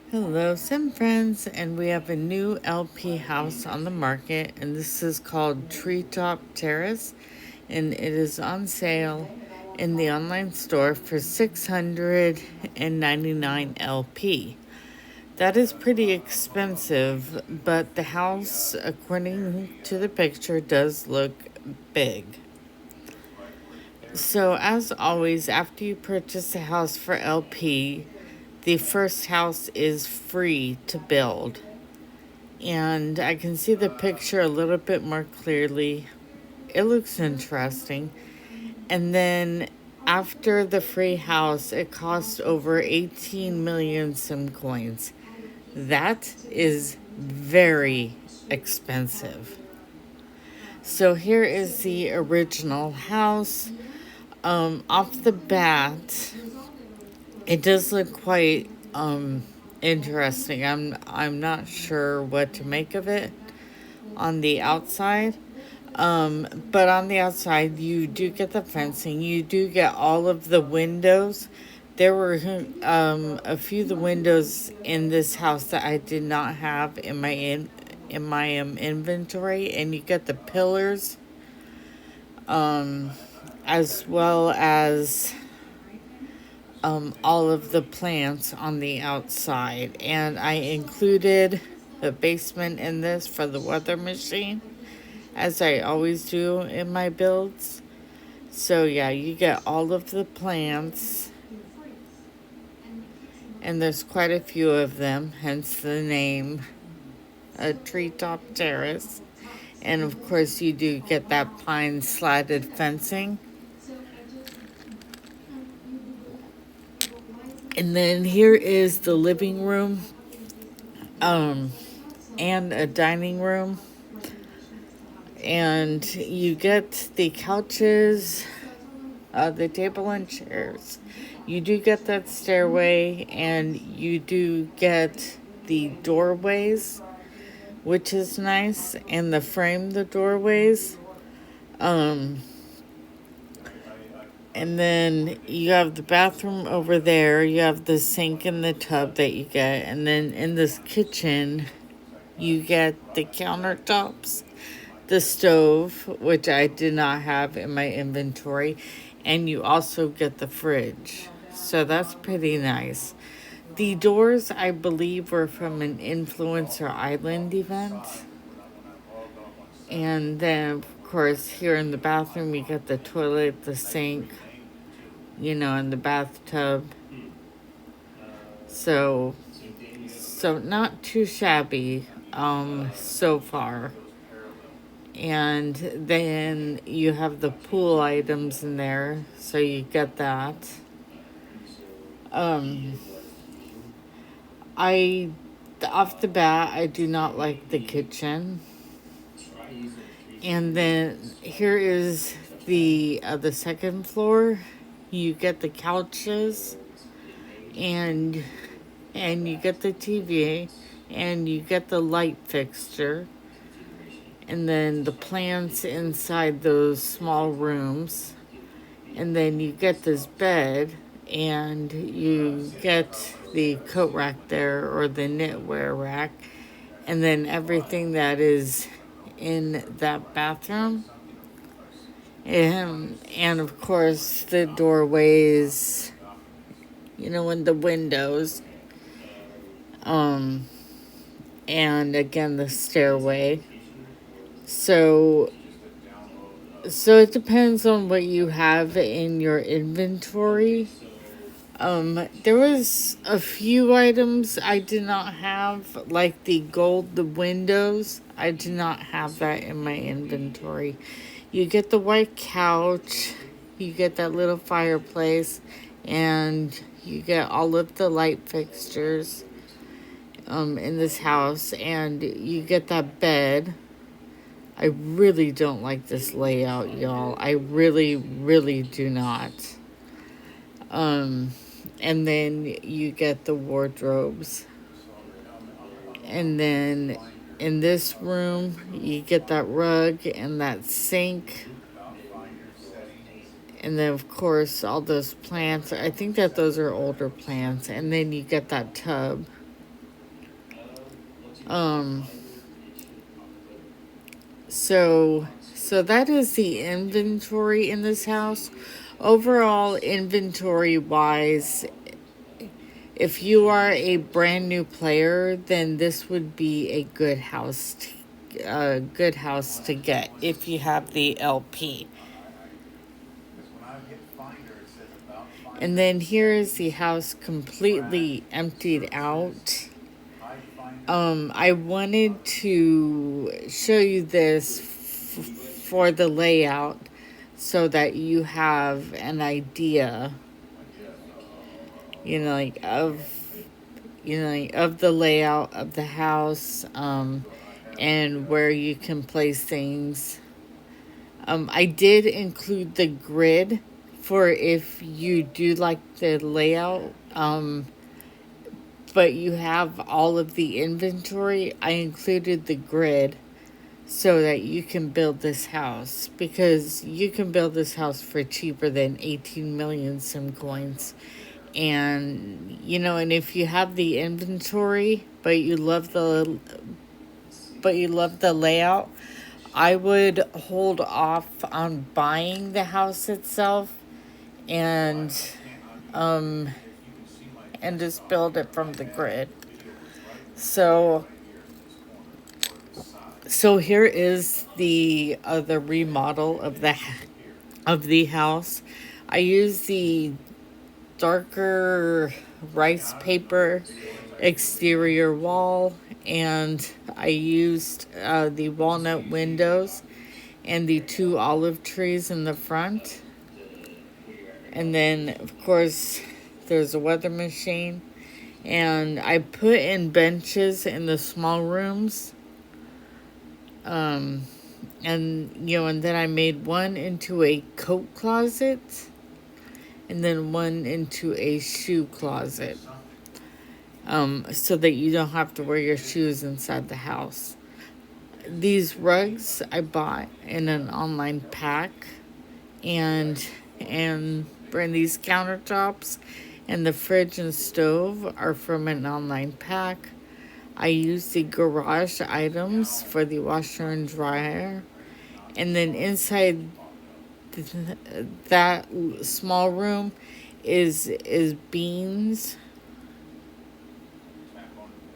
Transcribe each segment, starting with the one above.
Hello, Sim friends, and we have a new LP house on the market, and this is called Treetop Terrace, and it is on sale in the online store for 699 LP. That is pretty expensive, but the house, according to the picture, does look big. So, as always, after you purchase a house for LP, the first house is free to build. And I can see the picture a little bit more clearly. It looks interesting. And then after the free house, it costs over 18 million sim coins. That is very expensive. So here is the original house. Off the bat, it does look quite interesting. I'm not sure what to make of it on the outside. But on the outside, you do get the fencing. You do get all of the windows. There were a few of the windows in this house that I did not have in my inventory, and you get the pillars, as well as all of the plants on the outside. And I included the basement in this for the weather machine, as I always do in my builds. So yeah, you get all of the plants, and there's quite a few of them, hence the name, a Treetop Terrace. And of course, you do get that pine slatted fencing. And then here is the living room, and a dining room. And you get the couches, the table and chairs. You do get that stairway, and you do get the doorways, which is nice, and the doorways. Um, and then you have the bathroom over there. You have the sink and the tub that you get, and then in this kitchen, you get the countertops, the stove, which I did not have in my inventory, and you also get the fridge. So that's pretty nice. The doors, I believe, were from an Influencer Island event. And then, of course, here in the bathroom, you got the toilet, the sink, and the bathtub. So, so not too shabby, so far. And then you have the pool items in there, so you get that. Um, I, off the bat, I do not like the kitchen. And then here is the second floor. You get the couches, and and you get the TV, and you get the light fixture, and then the plants inside those small rooms, and then you get this bed, and you get the coat rack there, or the knitwear rack, and then everything that is in that bathroom. And of course, the doorways, and the windows. Um, and again, the stairway. So, so it depends on what you have in your inventory. There was a few items I did not have, like the windows. I did not have that in my inventory. You get the white couch, you get that little fireplace, and you get all of the light fixtures in this house, and you get that bed. I really don't like this layout, y'all. I really, really do not. Um, and then you get the wardrobes. And then in this room, you get that rug and that sink. And then, of course, all those plants. I think that those are older plants. And then you get that tub. Um, so that is the inventory in this house. Overall, inventory wise, if you are a brand new player, then this would be a good house to get if you have the LP. And then here is the house completely emptied out. I wanted to show you this for the layout so that you have an idea, you know, like of the layout of the house, and where you can place things. I did include the grid for if you do like the layout, but you have all of the inventory. I included the grid so that you can build this house, because you can build this house for cheaper than 18 million sim coins. And and if you have the inventory but you love the layout, I would hold off on buying the house itself, and um and just build it from the grid. So here is the remodel of the house. I use the darker rice paper exterior wall, and I used the walnut windows and the two olive trees in the front. And then, of course, there's a weather machine. And I put in benches in the small rooms. And, and then I made one into a coat closet and then one into a shoe closet. So that you don't have to wear your shoes inside the house. These rugs I bought in an online pack, and these countertops and the fridge and stove are from an online pack. I use the garage items for the washer and dryer, and then inside that small room is beans,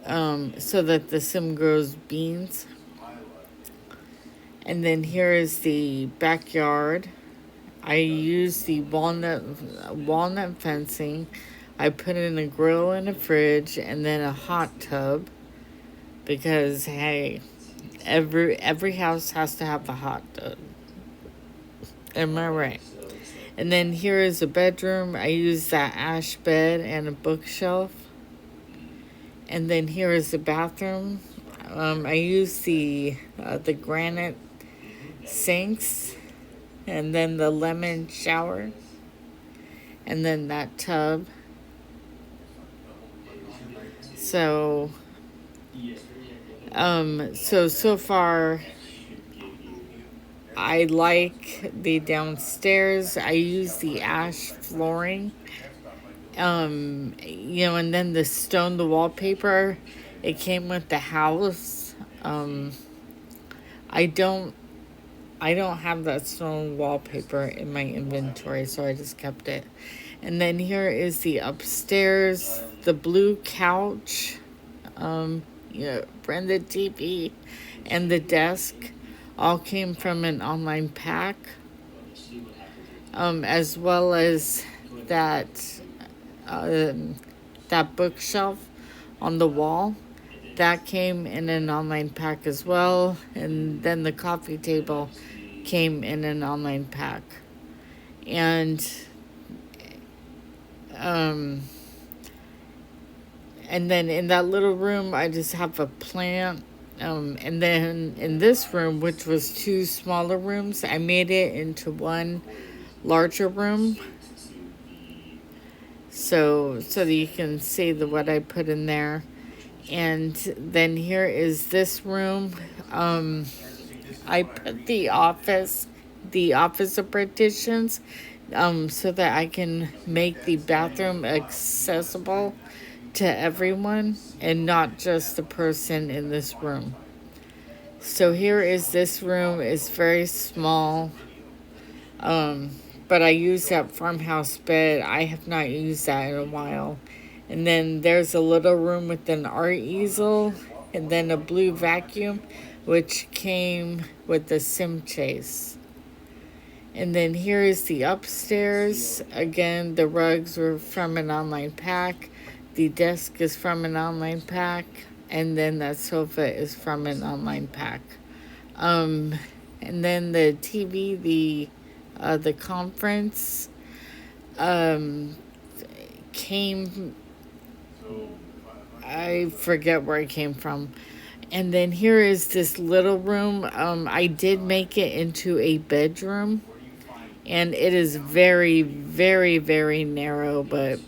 so that the sim grows beans. And then here is the backyard. I use the walnut fencing. I put in a grill and a fridge and then a hot tub, because hey, every house has to have a hot tub. Am I right? And then here is a bedroom. I use that ash bed and a bookshelf. And then here is the bathroom. I use the granite sinks, and then the lemon shower, and then that tub. So so far I like the downstairs. I use the ash flooring. And then the wallpaper, it came with the house. I don't have that stone wallpaper in my inventory, so I just kept it. And then here is the upstairs, the blue couch, Brenda TV, and the desk all came from an online pack, as well as that that bookshelf on the wall. That came in an online pack as well. And then the coffee table came in an online pack. And then in that little room, I just have a plant. And then in this room, which was two smaller rooms, I made it into one larger room. So that you can see what I put in there. And then here is this room. I put the office of partitions, so that I can make the bathroom accessible to everyone and not just the person in this room. So here is this room. It's very small. But I use that farmhouse bed. I have not used that in a while. And then there's a little room with an art easel and then a blue vacuum, which came with the sim chase. And then here is the upstairs. Again, the rugs were from an online pack. The desk is from an online pack. And then that sofa is from an online pack. And then the TV, the conference came, I forget where it came from. And then here is this little room. I did make it into a bedroom, and it is very, very, very narrow, but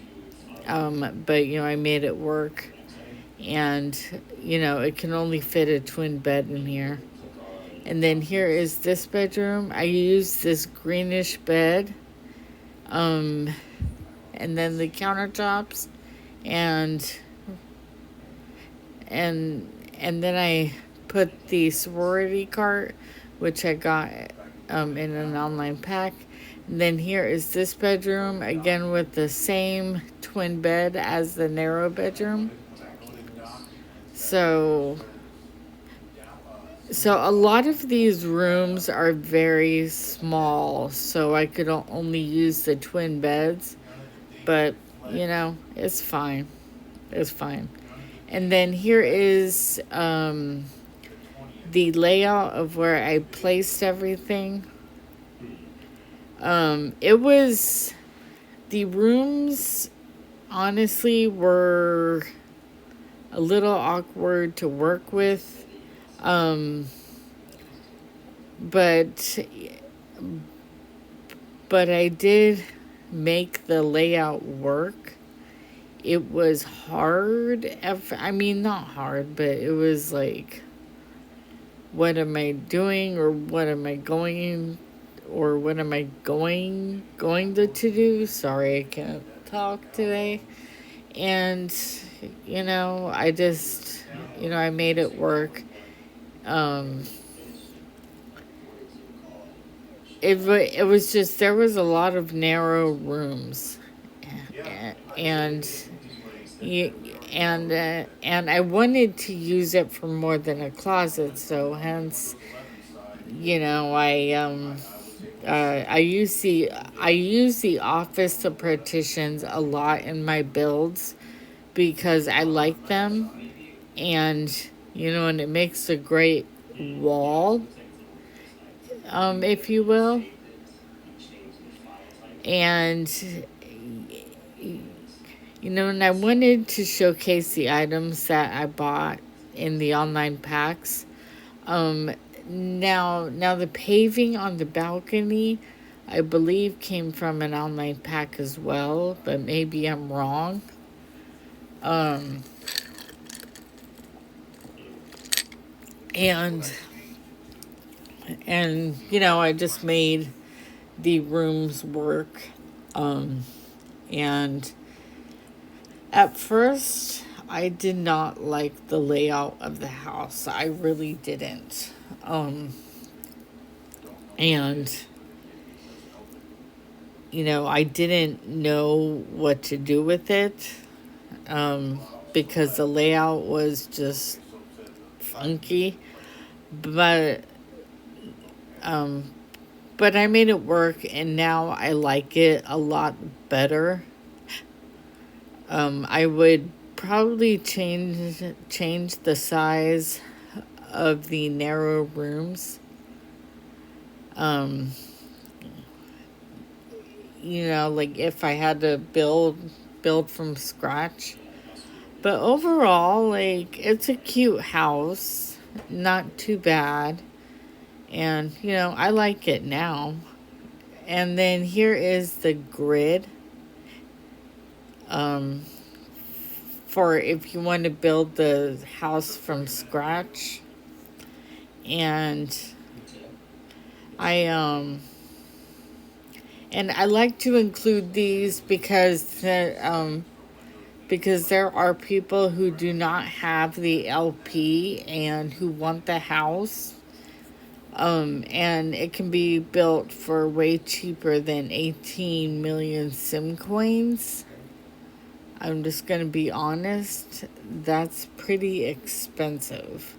I made it work. And it can only fit a twin bed in here. And then here is this bedroom. I used this greenish bed. And then the countertops, and then I put the sorority cart, which I got in an online pack. And then here is this bedroom, again with the same twin bed as the narrow bedroom. So a lot of these rooms are very small, so I could only use the twin beds. But, it's fine. It's fine. And then here is the layout of where I placed everything. The rooms, honestly, were a little awkward to work with. But I did make the layout work. It was hard. Not hard, but it was like, what am I doing, or what am I going to do? Sorry, I can't talk today. And I just I made it work. It was just, there was a lot of narrow rooms, and I wanted to use it for more than a closet, so hence I use the office to partitions a lot in my builds because I like them, and and it makes a great wall, if you will. And and I wanted to showcase the items that I bought in the online packs. Now the paving on the balcony, I believe, came from an online pack as well, but maybe I'm wrong. And I just made the rooms work. And at first, I did not like the layout of the house. I really didn't. And I didn't know what to do with it, because the layout was just funky. But I made it work, and now I like it a lot better. I would probably change the size of the narrow rooms. Like if I had to build from scratch. But overall, like, it's a cute house, not too bad. And, I like it now. And then here is the grid. For if you want to build the house from scratch. And I like to include these because because there are people who do not have the LP and who want the house. And it can be built for way cheaper than 18 million sim coins. I'm just going to be honest, that's pretty expensive.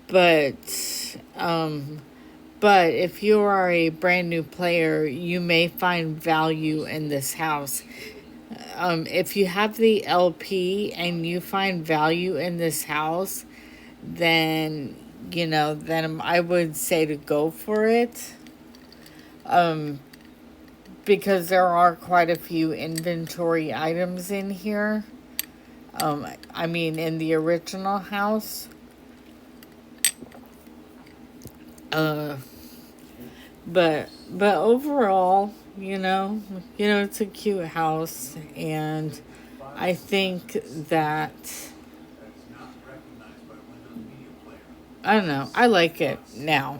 But but if you are a brand new player, you may find value in this house. If you have the LP and you find value in this house, then then I would say to go for it. Because there are quite a few inventory items in here. I mean, in the original house. Uh, but overall, it's a cute house, and I think that I don't know. I like it now.